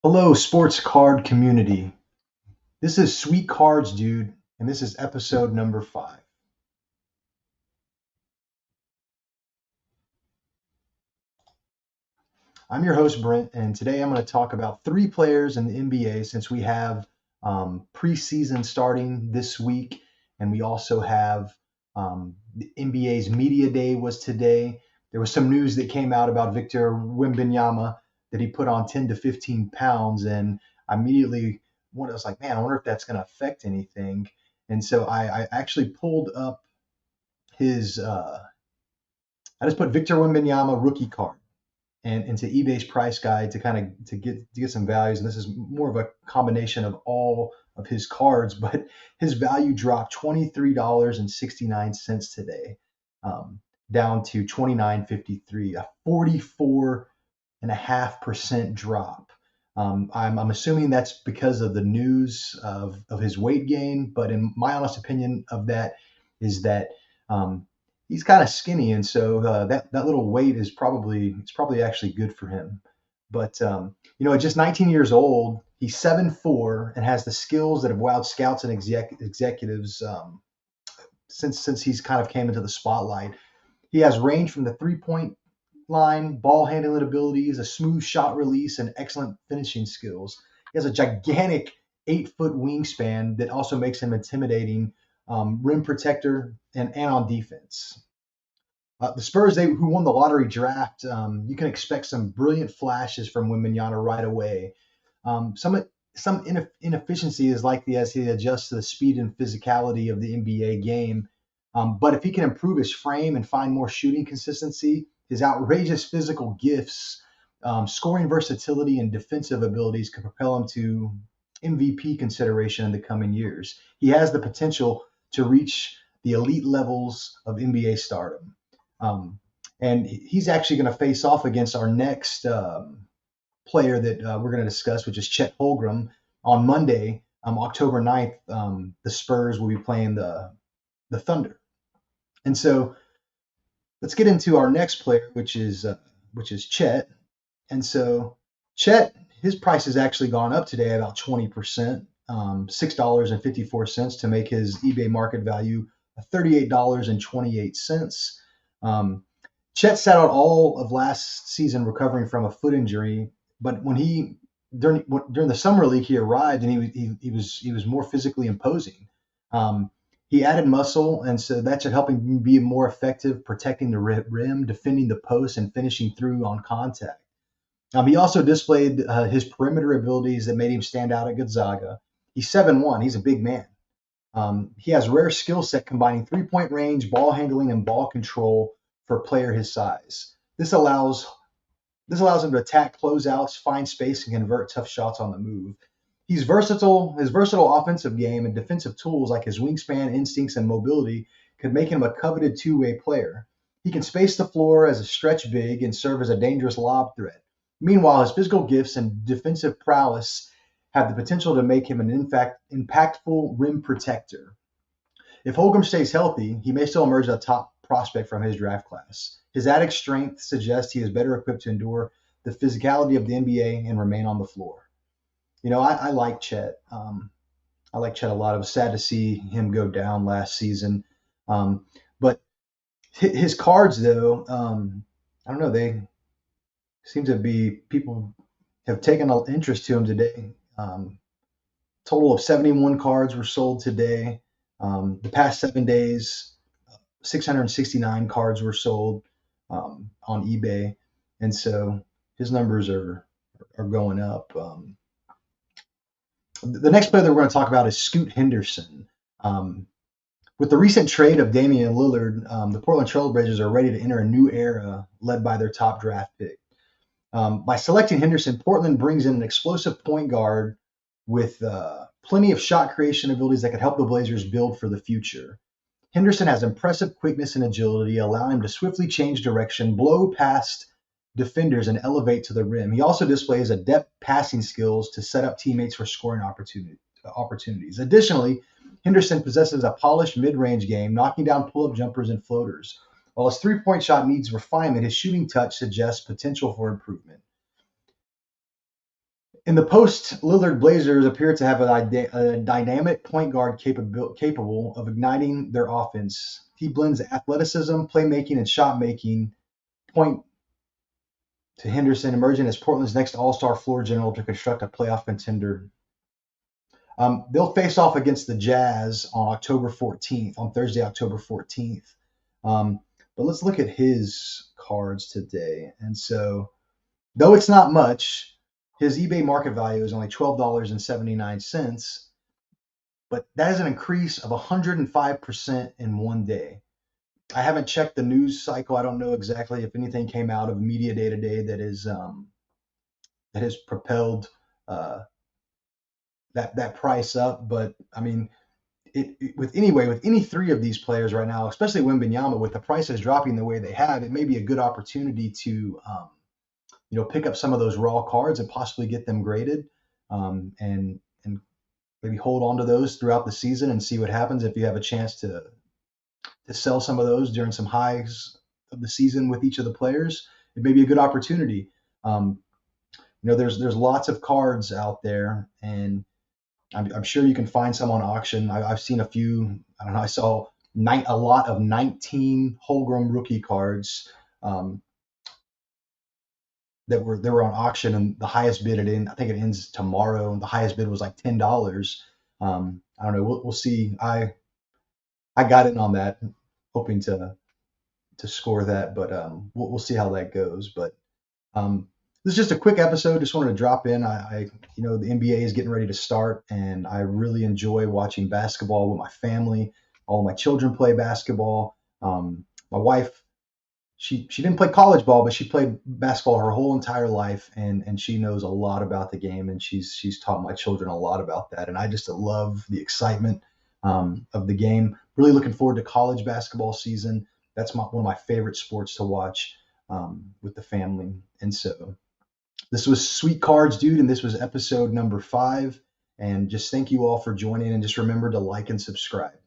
Hello, sports card community. This is Sweet Cards, dude, and this is episode number 5. I'm your host, Brent, and today I'm going to talk about 3 players in the NBA since we have preseason starting this week, and we also have the NBA's Media Day was today. There was some news that came out about Victor Wembanyama that he put on 10 to 15 pounds, and I immediately was like, man, I wonder if that's going to affect anything. And so I actually pulled up his, I just put Victor Wembanyama rookie card and into eBay's price guide to kind of to get some values. And this is more of a combination of all of his cards, but his value dropped $23.69 today, down to 29.53, a 44.5% drop. I'm assuming that's because of the news of his weight gain, but in my honest opinion of that is that he's kind of skinny, and so that little weight is probably actually good for him. But at just 19 years old, he's 7'4" and has the skills that have wowed scouts and executives since he's kind of came into the spotlight. He has range from the 3-point line, ball handling abilities, a smooth shot release, and excellent finishing skills. He has a gigantic 8-foot wingspan that also makes him intimidating, rim protector, and on defense. The Spurs, who won the lottery draft, you can expect some brilliant flashes from Wembanyama right away. Some inefficiency is likely as he adjusts to the speed and physicality of the NBA game. But if he can improve his frame and find more shooting consistency, his outrageous physical gifts, scoring versatility, and defensive abilities could propel him to MVP consideration in the coming years. He has the potential to reach the elite levels of NBA stardom. And he's actually going to face off against our next player that we're going to discuss, which is Chet Holmgren. On Monday, October 9th, the Spurs will be playing the Thunder. And so let's get into our next player, which is Chet. And so Chet, his price has actually gone up today about 20%, $6.54 to make his eBay market value $38.28. Chet sat out all of last season recovering from a foot injury, but when he during the summer league he arrived and he was more physically imposing. He added muscle, and so that should help him be more effective protecting the rim, defending the post, and finishing through on contact. He also displayed his perimeter abilities that made him stand out at Gonzaga. He's 7'1". He's a big man. He has rare skill set combining 3-point range, ball handling, and ball control for a player his size. This allows him to attack closeouts, find space, and convert tough shots on the move. He's versatile. His versatile offensive game and defensive tools like his wingspan, instincts, and mobility could make him a coveted two-way player. He can space the floor as a stretch big and serve as a dangerous lob threat. Meanwhile, his physical gifts and defensive prowess have the potential to make him an impactful rim protector. If Holmgren stays healthy, he may still emerge as a top prospect from his draft class. His added strength suggests he is better equipped to endure the physicality of the NBA and remain on the floor. I like Chet. I like Chet a lot. It was sad to see him go down last season. But his cards, though, I don't know, they seem to be, people have taken an interest to him today. Total of 71 cards were sold today. The past 7 days, 669 cards were sold on eBay, and so his numbers are going up. The next player that we're going to talk about is Scoot Henderson. With the recent trade of Damian Lillard, the Portland Trailblazers are ready to enter a new era led by their top draft pick. By selecting Henderson, Portland brings in an explosive point guard with plenty of shot creation abilities that could help the Blazers build for the future. Henderson has impressive quickness and agility, allowing him to swiftly change direction, blow past defenders, and elevate to the rim. He also displays adept passing skills to set up teammates for scoring opportunities. Additionally, Henderson possesses a polished mid-range game, knocking down pull-up jumpers and floaters. While his three-point shot needs refinement, his shooting touch suggests potential for improvement. In the post, Lillard Blazers appear to have a dynamic point guard capable of igniting their offense. He blends athleticism, playmaking, and shot making. Point to Henderson emerging as Portland's next all-star floor general to construct a playoff contender. They'll face off against the Jazz on Thursday, October 14th. But let's look at his cards today. And so, though it's not much, his eBay market value is only $12.79, but that is an increase of 105% in one day. I haven't checked the news cycle. I don't know exactly if anything came out of media day to day that has propelled that price up. But I mean, with any three of these players right now, especially Wembanyama, with the prices dropping the way they have, it may be a good opportunity to pick up some of those raw cards and possibly get them graded, and maybe hold on to those throughout the season and see what happens if you have a chance to sell some of those during some highs of the season with each of the players. It may be a good opportunity. There's lots of cards out there, and I'm sure you can find some on auction. I've seen a few. I don't know. I saw a lot of 19 Holmgren rookie cards that were on auction, and the highest bid I think it ends tomorrow, and the highest bid was like $10. I don't know. We'll see. I got in on that, hoping to score that, but we'll see how that goes. But this is just a quick episode. Just wanted to drop in. The NBA is getting ready to start, and I really enjoy watching basketball with my family. All of my children play basketball. My wife, she didn't play college ball, but she played basketball her whole entire life, and she knows a lot about the game, and she's taught my children a lot about that. And I just love the excitement of the game. Really looking forward to college basketball season. That's one of my favorite sports to watch with the family. And so this was Sweet Cards, Dude, and this was episode number 5. And just thank you all for joining, and just remember to like and subscribe.